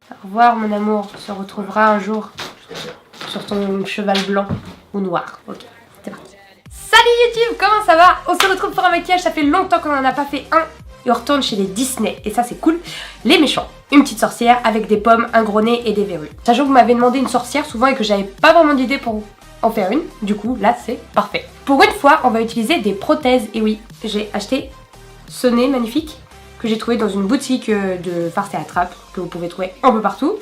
Au revoir mon amour, on se retrouvera un jour sur ton cheval blanc ou noir. Ok, c'est parti. Salut YouTube, comment ça va? On se retrouve pour un maquillage, ça fait longtemps qu'on en a pas fait un. Et on retourne chez les Disney, et ça c'est cool. Les méchants, une petite sorcière avec des pommes, un gros nez et des verrues. Sachant que vous m'avez demandé une sorcière souvent et que j'avais pas vraiment d'idée pour en faire une. Du coup là c'est parfait. Pour une fois on va utiliser des prothèses. Et oui, j'ai acheté ce nez magnifique que j'ai trouvé dans une boutique de farce et attrape que vous pouvez trouver un peu partout,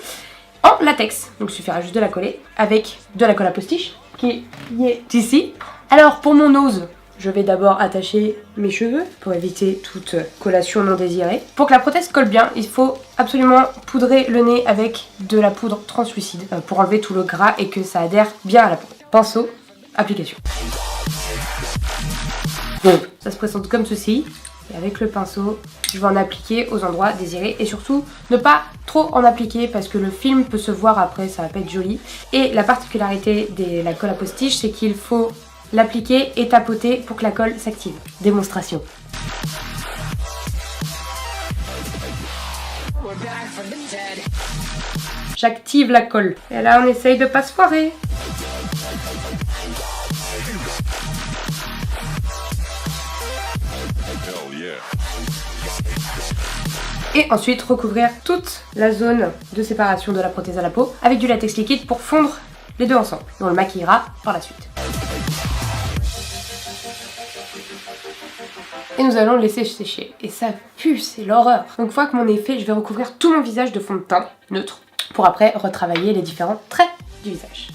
en latex. Donc il suffira juste de la coller avec de la colle à postiche qui est ici. Alors pour mon nose, je vais d'abord attacher mes cheveux pour éviter toute collation non désirée. Pour que la prothèse colle bien, il faut absolument poudrer le nez avec de la poudre translucide pour enlever tout le gras et que ça adhère bien à la peau. Pinceau, application. Donc ça se présente comme ceci. Et avec le pinceau, je vais en appliquer aux endroits désirés et surtout ne pas trop en appliquer parce que le film peut se voir après, ça va pas être joli. Et la particularité de la colle à postiche, c'est qu'il faut l'appliquer et tapoter pour que la colle s'active. Démonstration. J'active la colle. Et là on essaye de pas se foirer. Et ensuite recouvrir toute la zone de séparation de la prothèse à la peau avec du latex liquide pour fondre les deux ensemble. Et on le maquillera par la suite. Et nous allons le laisser sécher. Et ça pue, c'est l'horreur. Donc une fois que mon nez est fait, je vais recouvrir tout mon visage de fond de teint neutre pour après retravailler les différents traits du visage.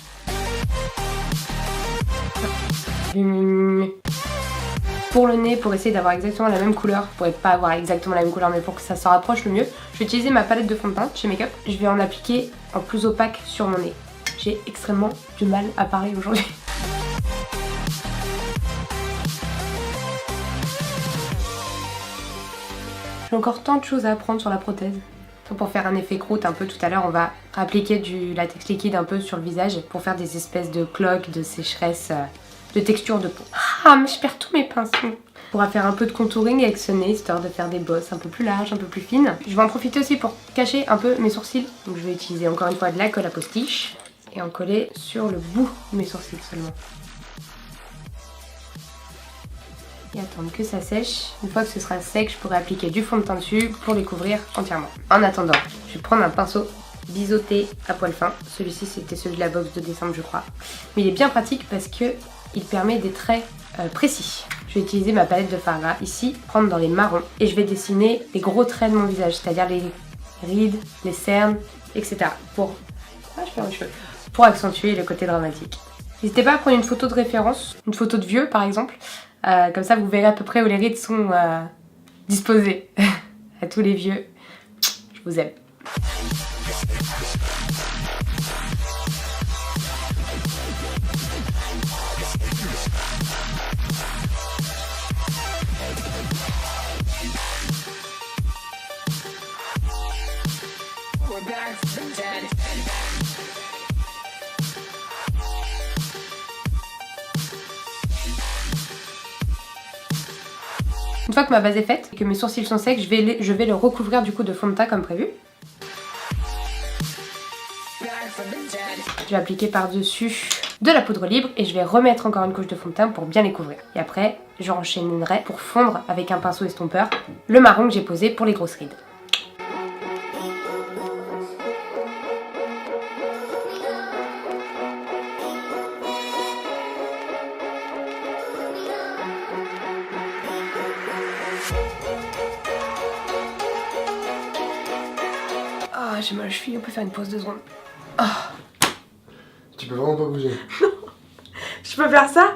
Pour le nez, pour essayer d'avoir exactement la même couleur, vous pourrez pas avoir exactement la même couleur mais pour que ça se rapproche le mieux, je vais utiliser ma palette de fond de teint chez Make Up. Je vais en appliquer en plus opaque sur mon nez. J'ai extrêmement du mal à parler aujourd'hui. J'ai encore tant de choses à apprendre sur la prothèse. Pour faire un effet croûte un peu tout à l'heure, on va appliquer du latex liquide un peu sur le visage pour faire des espèces de cloques, de sécheresse, de texture de peau. Ah mais je perds tous mes pinceaux. On pourra faire un peu de contouring avec ce nez, histoire de faire des bosses un peu plus larges, un peu plus fines. Je vais en profiter aussi pour cacher un peu mes sourcils. Donc je vais utiliser encore une fois de la colle à postiche et en coller sur le bout de mes sourcils seulement. Et attendre que ça sèche. Une fois que ce sera sec, je pourrai appliquer du fond de teint dessus pour les couvrir entièrement. En attendant, je vais prendre un pinceau biseauté à poil fin. Celui-ci c'était celui de la box de décembre je crois. Mais il est bien pratique parce que il permet des traits précis. Je vais utiliser ma palette de fard gras ici, prendre dans les marrons et je vais dessiner les gros traits de mon visage, c'est-à-dire les rides, les cernes, etc. Pour accentuer le côté dramatique. N'hésitez pas à prendre une photo de référence, une photo de vieux par exemple. Comme ça vous verrez à peu près où les rides sont disposées. À tous les vieux, je vous aime. Une fois que ma base est faite et que mes sourcils sont secs, je vais le recouvrir du coup de fond de teint comme prévu. Je vais appliquer par-dessus de la poudre libre et je vais remettre encore une couche de fond de teint pour bien les couvrir. Et après, j'enchaînerai pour fondre avec un pinceau estompeur le marron que j'ai posé pour les grosses rides. Ah, j'ai mal aux chevilles, on peut faire une pause de secondes. Oh. Tu peux vraiment pas bouger. Je peux faire ça?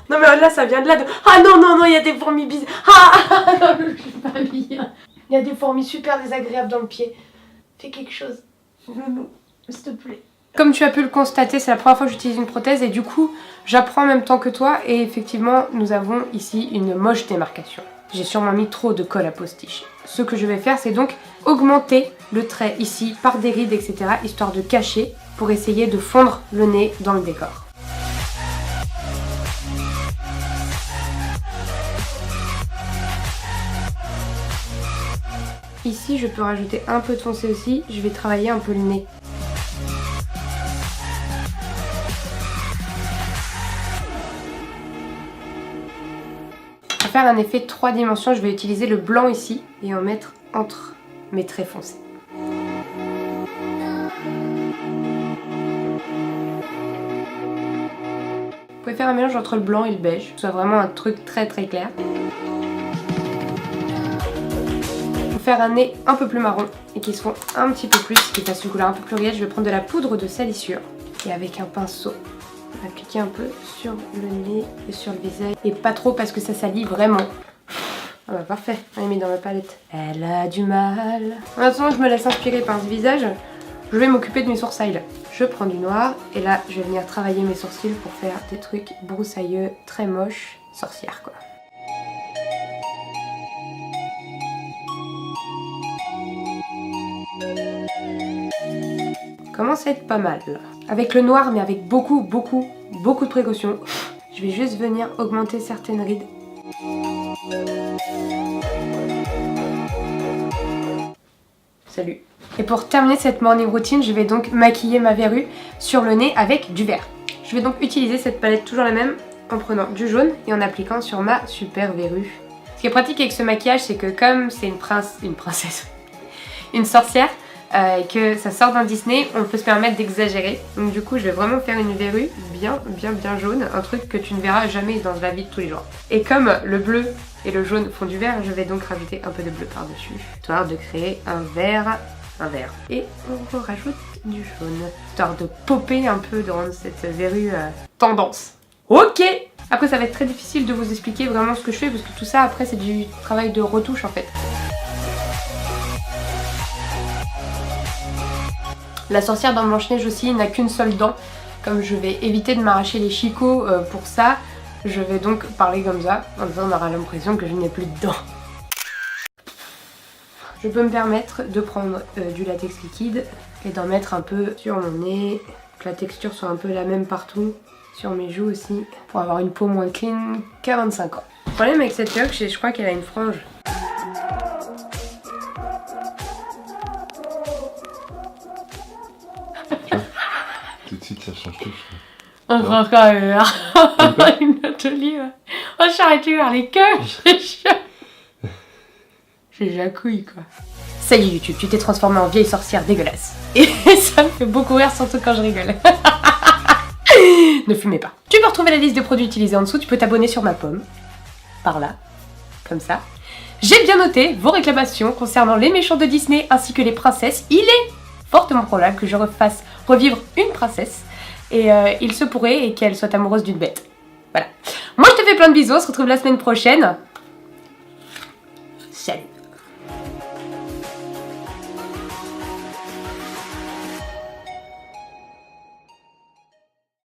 Non mais là ça vient de là de... Ah non non non, il y a des fourmis bizarres. Ah non, je suis pas bien. Il y a des fourmis super désagréables dans le pied. Fais quelque chose. Nounou, s'il te plaît. Comme tu as pu le constater, c'est la première fois que j'utilise une prothèse et du coup j'apprends en même temps que toi et effectivement nous avons ici une moche démarcation. J'ai sûrement mis trop de colle à postiche. Ce que je vais faire, c'est donc augmenter le trait ici par des rides, etc. histoire de cacher pour essayer de fondre le nez dans le décor. Ici, je peux rajouter un peu de foncé aussi. Je vais travailler un peu le nez. Pour faire un effet 3 dimensions, je vais utiliser le blanc ici et en mettre entre mes traits foncés. Vous pouvez faire un mélange entre le blanc et le beige, que ce soit vraiment un truc très clair. Pour faire un nez un peu plus marron et qui se fond un petit peu plus, qui fasse une couleur un peu plus riche, je vais prendre de la poudre de salissure et avec un pinceau, on va appliquer un peu sur le nez et sur le visage. Et pas trop parce que ça salit vraiment. Ah bah parfait, elle est mise dans ma palette. Elle a du mal. Maintenant je me laisse inspirer par ce visage, je vais m'occuper de mes sourcils. Je prends du noir et là je vais venir travailler mes sourcils pour faire des trucs broussailleux, très moches, sorcières quoi. Commence à être pas mal là. Avec le noir mais avec beaucoup de précautions. Je vais juste venir augmenter certaines rides. Salut. Et pour terminer cette morning routine, je vais donc maquiller ma verrue sur le nez avec du vert. Je vais donc utiliser cette palette toujours la même en prenant du jaune et en appliquant sur ma super verrue. Ce qui est pratique avec ce maquillage, c'est que comme c'est une sorcière, et que ça sort d'un Disney, on peut se permettre d'exagérer. Donc du coup, je vais vraiment faire une verrue bien jaune, un truc que tu ne verras jamais dans la vie de tous les jours. Et comme le bleu et le jaune font du vert, je vais donc rajouter un peu de bleu par-dessus, histoire de créer un vert. Et on rajoute du jaune, histoire de popper un peu, de rendre cette verrue tendance. Ok! Après, ça va être très difficile de vous expliquer vraiment ce que je fais, parce que tout ça, après, c'est du travail de retouche en fait. La sorcière dans Blanche-Neige aussi n'a qu'une seule dent. Comme je vais éviter de m'arracher les chicots pour ça, je vais donc parler comme ça. En disant, on aura l'impression que je n'ai plus de dents. Je peux me permettre de prendre du latex liquide et d'en mettre un peu sur mon nez. Que la texture soit un peu la même partout. Sur mes joues aussi. Pour avoir une peau moins clean qu'à 25 ans. Le problème avec cette perruque, je crois qu'elle a une frange. Tout de suite ça change tout. On prend quand même une atelier. Oh, je suis arrêtée vers les queues. J'ai jacouille quoi. Ça y est YouTube, tu t'es transformée en vieille sorcière dégueulasse. Et ça me fait beaucoup rire, surtout quand je rigole. Ne fumez pas. Tu peux retrouver la liste de produits utilisés en dessous, tu peux t'abonner sur ma pomme. Par là. Comme ça. J'ai bien noté vos réclamations concernant les méchants de Disney ainsi que les princesses. Il est fortement probable que je refasse revivre une princesse. Et il se pourrait et qu'elle soit amoureuse d'une bête. Voilà. Moi je te fais plein de bisous, on se retrouve la semaine prochaine. Salut.